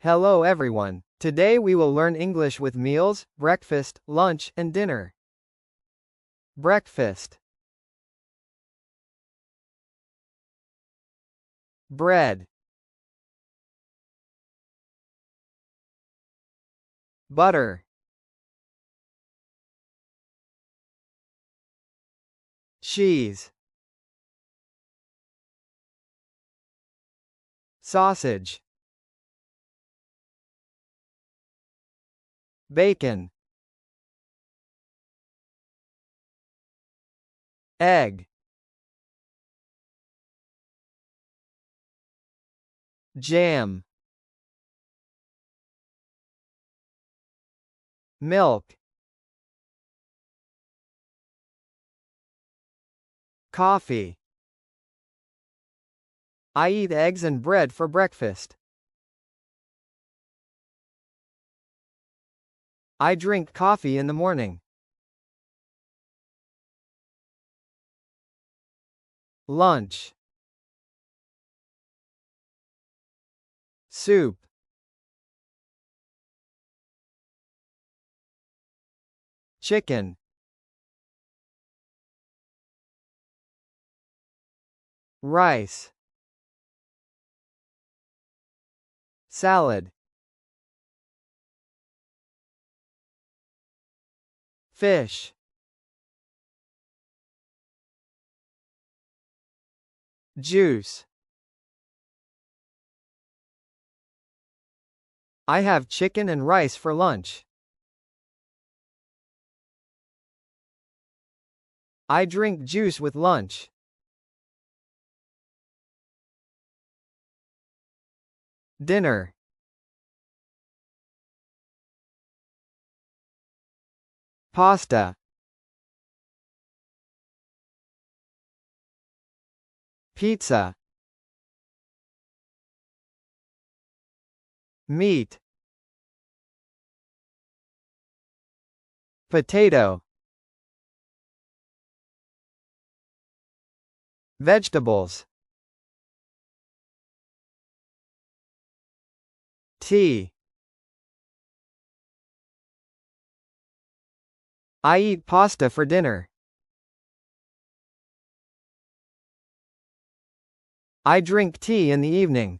Hello everyone. Today we will learn English with meals, breakfast, lunch, and dinner. Breakfast. Bread. Butter. Cheese. Sausage. Bacon. Egg. Jam. Milk. Coffee. I eat eggs and bread for breakfast. I drink coffee in the morning. Lunch. Soup. Chicken. Rice. Salad. Fish. Juice. I have chicken and rice for lunch. I drink juice with lunch. Dinner. Pasta. Pizza. Meat. Potato. Vegetables. Tea. I eat pasta for dinner. I drink tea in the evening.